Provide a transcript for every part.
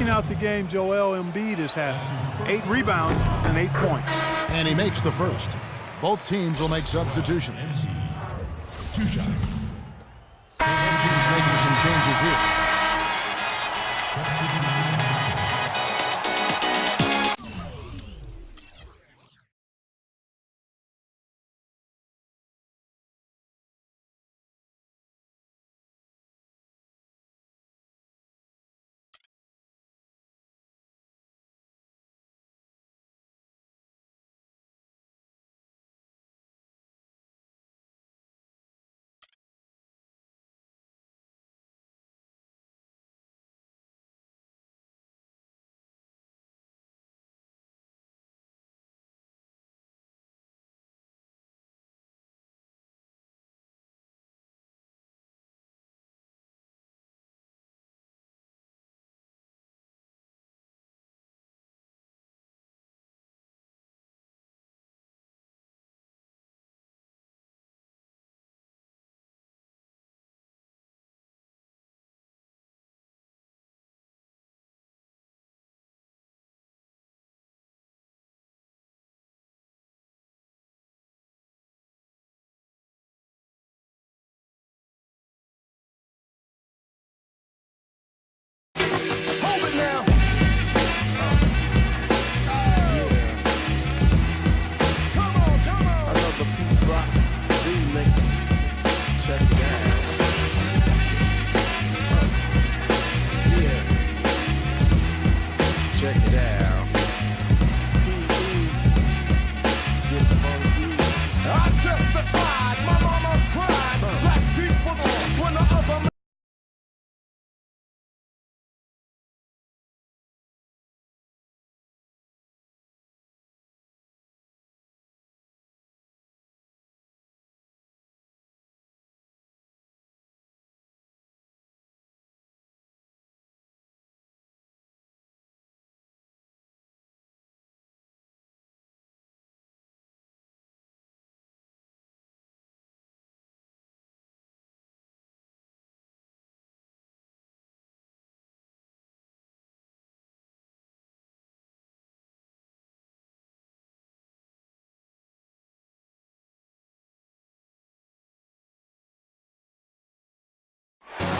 checking out the game Joel Embiid has had. 8 rebounds and 8 points. And he makes the first. Both teams will make substitutions. 2 shots. Both teams making some changes here.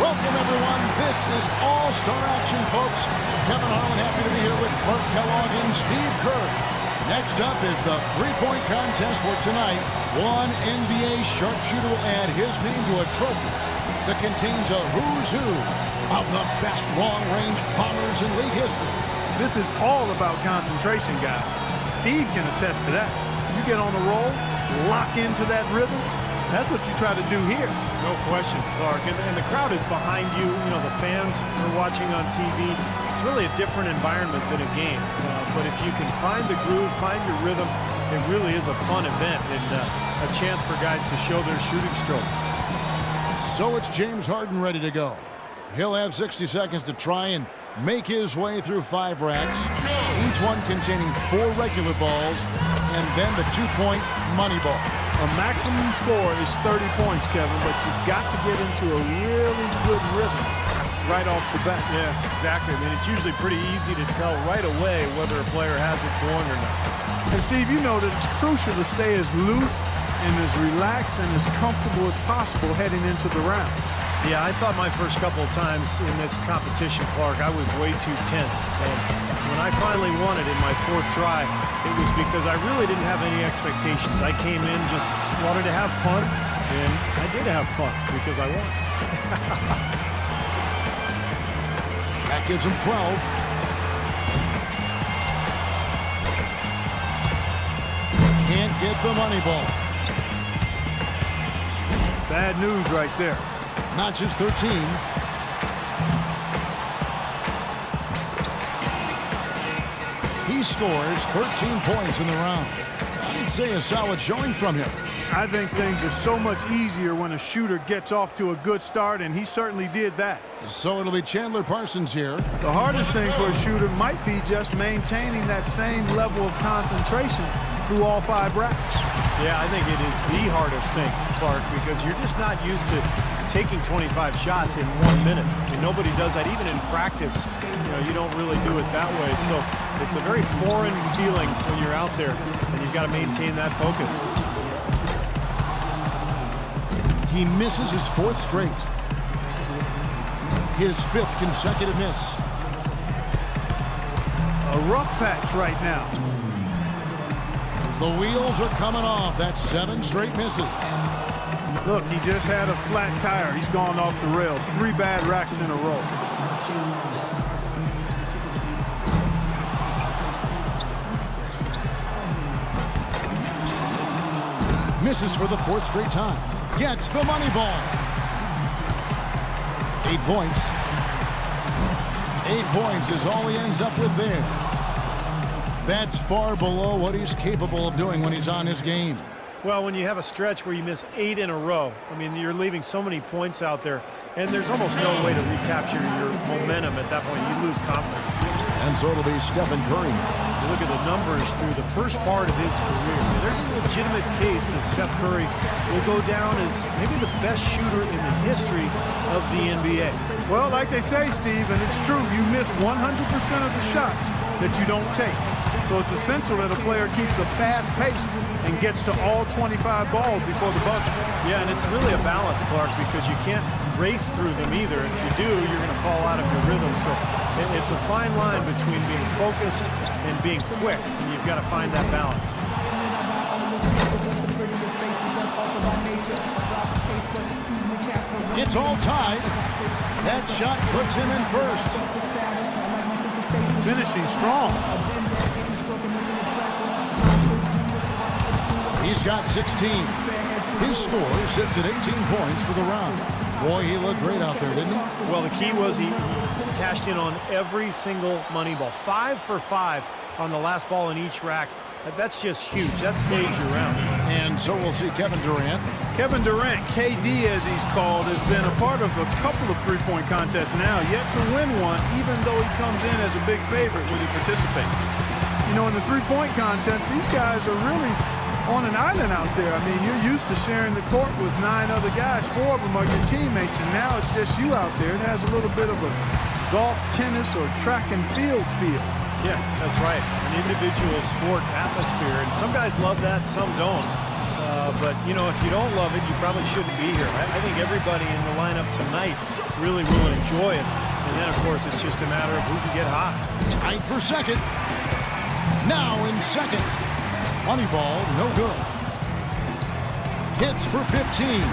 Welcome, everyone. This is All-Star Action, folks. Kevin Harlan happy to be here with Clark Kellogg and Steve Kerr. Next up is the three-point contest for tonight. One NBA sharpshooter will add his name to a trophy that contains a who's who of the best long-range bombers in league history. This is all about concentration, guys. Steve can attest to that. You get on a roll, lock into that rhythm. That's what you try to do here. No question, Clark. And the crowd is behind you. You know, the fans are watching on TV. It's really a different environment than a game. But if you can find the groove, find your rhythm, it really is a fun event and a chance for guys to show their shooting stroke. So it's James Harden ready to go. He'll have 60 seconds to try and make his way through 5 racks, each one containing 4 regular balls, and then the 2-point money ball. A maximum score is 30 points, Kevin, but you've got to get into a really good rhythm right off the bat. Yeah, exactly. I mean, it's usually pretty easy to tell right away whether a player has it going or not. And Steve, you know that it's crucial to stay as loose and as relaxed and as comfortable as possible heading into the round. Yeah, I thought my first couple of times in this competition, Clark, I was way too tense. And when I finally won it in my 4th try, it was because I really didn't have any expectations. I came in just wanted to have fun, and I did have fun because I won. That gives him 12. Can't get the money ball. Bad news right there. Notches 13. He scores 13 points in the round. I'd say a solid showing from him. I think things are so much easier when a shooter gets off to a good start, and he certainly did that. So it'll be Chandler Parsons here. The hardest thing for a shooter might be just maintaining that same level of concentration through all 5 racks. Yeah, I think it is the hardest thing, Clark, because you're just not used to taking 25 shots in 1 minute. I mean, nobody does that. Even in practice, you don't really do it that way. So it's a very foreign feeling when you're out there, and you've got to maintain that focus. He misses his 4th straight. His 5th consecutive miss. A rough patch right now. The wheels are coming off. That's 7 straight misses. Look, he just had a flat tire. He's gone off the rails. 3 bad racks in a row. Misses for the 4th straight time. Gets the money ball. 8 points. 8 points is all he ends up with there. That's far below what he's capable of doing when he's on his game. Well, when you have a stretch where you miss 8 in a row, I mean, you're leaving so many points out there, and there's almost no way to recapture your momentum at that point. You lose confidence. And so it'll be Stephen Curry. You look at the numbers through the first part of his career. There's a legitimate case that Steph Curry will go down as maybe the best shooter in the history of the NBA. Well, like they say, Steve, and it's true, you miss 100% of the shots that you don't take. So it's essential that a player keeps a fast pace and gets to all 25 balls before the buzzer. Yeah, and it's really a balance, Clark, because you can't race through them either. If you do, you're going to fall out of your rhythm. So it's a fine line between being focused and being quick, and you've got to find that balance. It's all tied. That shot puts him in first. Finishing strong. He's got 16. His score sits at 18 points for the round. Boy, he looked great out there, didn't he? Well, the key was he cashed in on every single money ball. 5 for 5 on the last ball in each rack. That's just huge. That saves your round. And so we'll see Kevin Durant. Kevin Durant, KD as he's called, has been a part of a couple of three-point contests now, yet to win one, even though he comes in as a big favorite when he participates. You know, in the three-point contest, these guys are really on an island out there. I mean, you're used to sharing the court with 9 other guys. 4 of them are your teammates, and now it's just you out there. It has a little bit of a golf, tennis, or track and field feel. Yeah, that's right. An individual sport atmosphere, and some guys love that, some don't. But, you know, if you don't love it, you probably shouldn't be here. I think everybody in the lineup tonight really will enjoy it. And then, of course, it's just a matter of who can get hot. Tight for second. Now in second. Money ball, no good. Hits for 15.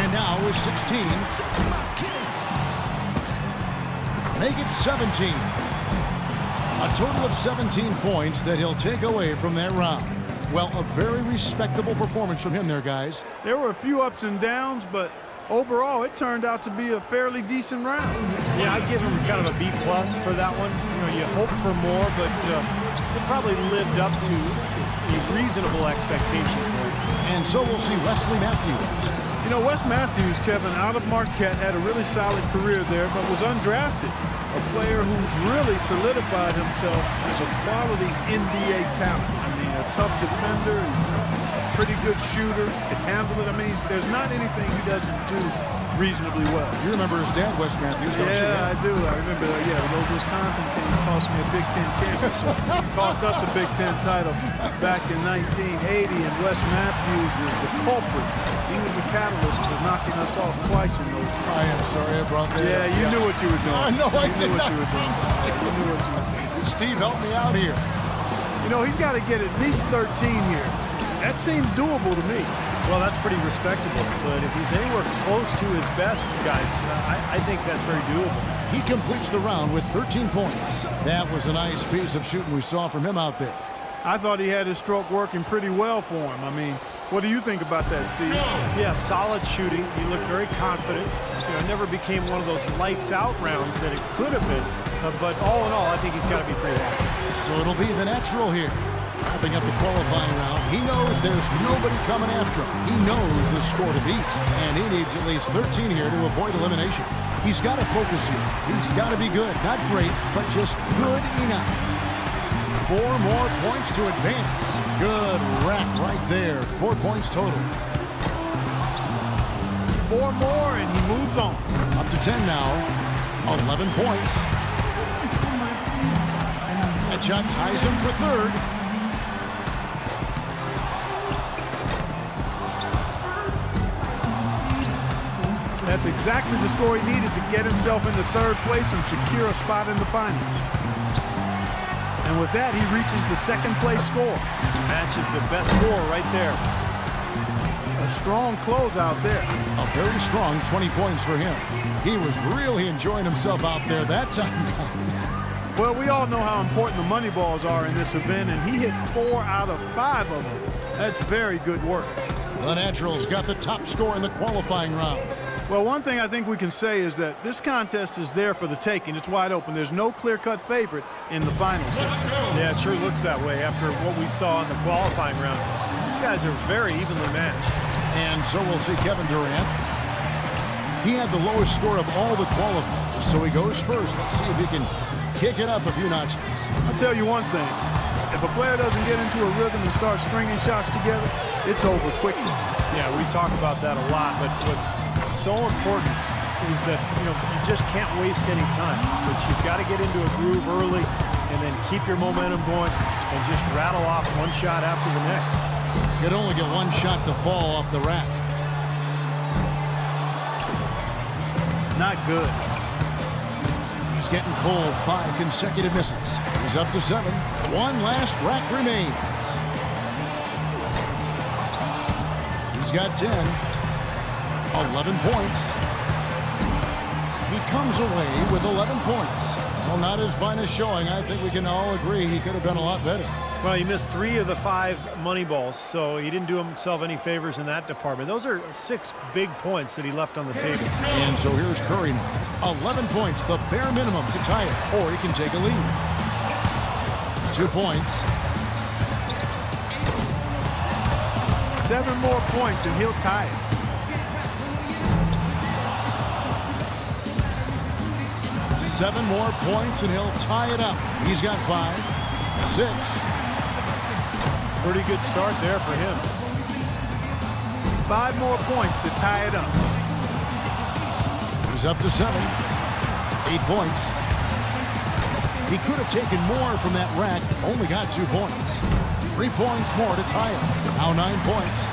And now is 16. Make it 17. A total of 17 points that he'll take away from that round. Well, a very respectable performance from him there, guys. There were a few ups and downs, but overall, it turned out to be a fairly decent round. Yeah, I'd give him kind of a B+ for that one. You know, you hope for more, but it probably lived up to a reasonable expectation for him. And so we'll see Wesley Matthews. You know, Wes Matthews, Kevin, out of Marquette, had a really solid career there, but was undrafted. A player who's really solidified himself as a quality NBA talent. I mean, a tough defender, he's a pretty good shooter, can handle it. I mean, there's not anything he doesn't do reasonably well. You remember his dad, Wes Matthews, don't you? Yeah, I do. I remember, those Wisconsin teams cost me a Big Ten championship. Cost us a Big Ten title back in 1980, and Wes Matthews was the culprit. He was the catalyst for knocking us off twice in those. I am sorry I brought that up. Yeah, you knew what you were doing. No, I did knew what not. you were doing. You knew what you were doing. Steve, help me out here. You know, he's got to get at least 13 here. That seems doable to me. Well, that's pretty respectable, but if he's anywhere close to his best, guys, I think that's very doable. He completes the round with 13 points. That was a nice piece of shooting we saw from him out there. I thought he had his stroke working pretty well for him. I mean, what do you think about that, Steve? Yeah, solid shooting. He looked very confident. You know, never became one of those lights-out rounds that it could have been. But all in all, I think he's got to be pretty happy. So it'll be the natural here. Wrapping up the qualifying round, he knows there's nobody coming after him. He knows the score to beat, and he needs at least 13 here to avoid elimination. He's got to focus here. He's got to be good. Not great, but just good enough. 4 more points to advance. Good rack right there. 4 points total. 4 more, and he moves on. Up to 10 now. 11 points. That shot ties him for third. That's exactly the score he needed to get himself into third place and secure a spot in the finals. And with that, he reaches the second place score. Matches the best score right there. A strong close out there. A very strong 20 points for him. He was really enjoying himself out there that time, guys. Well, we all know how important the money balls are in this event, and he hit 4 out of 5 of them. That's very good work. The Naturals got the top score in the qualifying round. Well, one thing I think we can say is that this contest is there for the taking. It's wide open. There's no clear-cut favorite in the finals. Yeah, it sure looks that way after what we saw in the qualifying round. These guys are very evenly matched. And so we'll see Kevin Durant. He had the lowest score of all the qualifiers, so he goes first. Let's see if he can kick it up a few notches. I'll tell you one thing. If a player doesn't get into a rhythm and start stringing shots together, it's over quickly. Yeah, we talk about that a lot, but what's so important is that, you just can't waste any time. But you've got to get into a groove early and then keep your momentum going and just rattle off one shot after the next. Could only get one shot to fall off the rack. Not good. He's getting cold. 5 consecutive misses. He's up to 7. One last rack remains. He's got 10. 11 points. He comes away with 11 points. Well, not his finest showing. I think we can all agree he could have done a lot better. Well, he missed 3 of the 5 money balls, so he didn't do himself any favors in that department. Those are 6 big points that he left on the table. And so here's Curry now. 11 points, the bare minimum to tie it, or he can take a lead. 2 points. 7 more points and he'll tie it. 7 more points and he'll tie it up. He's got 5, 6. Pretty good start there for him. 5 more points to tie it up. He's up to 7. 8 points. He could have taken more from that rack. Only got 2 points. 3 points more to tie it. Now 9 points.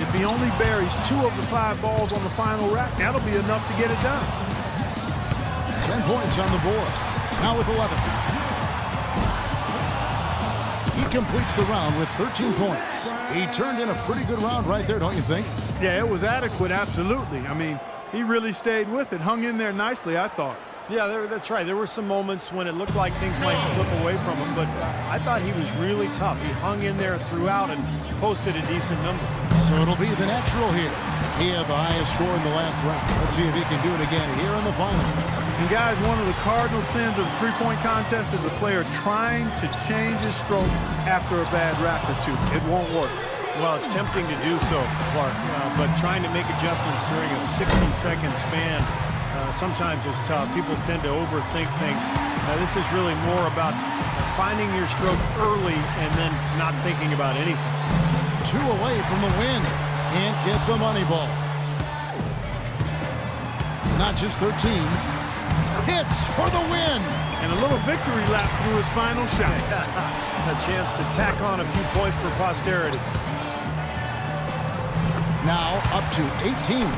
If he only buries 2 of the 5 balls on the final rack, that'll be enough to get it done. 10 points on the board. Now with 11. He completes the round with 13 points. He turned in a pretty good round right there, don't you think? Yeah, it was adequate, absolutely. I mean, he really stayed with it, hung in there nicely, I thought. Yeah, that's right. There were some moments when it looked like things might slip away from him, but I thought he was really tough. He hung in there throughout and posted a decent number. So it'll be the natural here. He had the highest score in the last round. Let's see if he can do it again here in the final. And guys, one of the cardinal sins of the three-point contest is a player trying to change his stroke after a bad rack or 2. It won't work. Well, it's tempting to do so, Clark, but trying to make adjustments during a 60-second span sometimes is tough. People tend to overthink things. This is really more about finding your stroke early and then not thinking about anything. 2 away from the win. Can't get the money ball. Not just 13. Hits for the win. And a little victory lap through his final shots. A chance to tack on a few points for posterity. Now up to 18.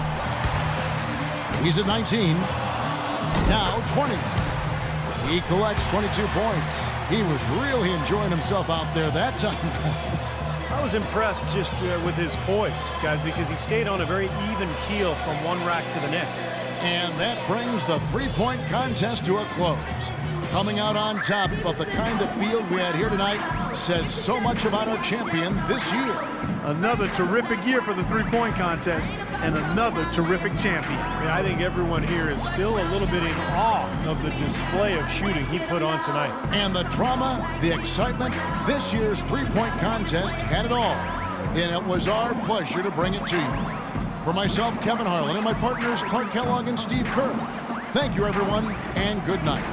He's at 19. Now 20. He collects 22 points. He was really enjoying himself out there that time, guys. I was impressed just with his poise, guys, because he stayed on a very even keel from one rack to the next. And that brings the three-point contest to a close. Coming out on top of the kind of field we had here tonight says so much about our champion this year. Another terrific year for the three-point contest and another terrific champion. I think everyone here is still a little bit in awe of the display of shooting he put on tonight. And the drama, the excitement, this year's three-point contest had it all. And it was our pleasure to bring it to you. For myself, Kevin Harlan, and my partners Clark Kellogg and Steve Kerr, thank you, everyone, and good night.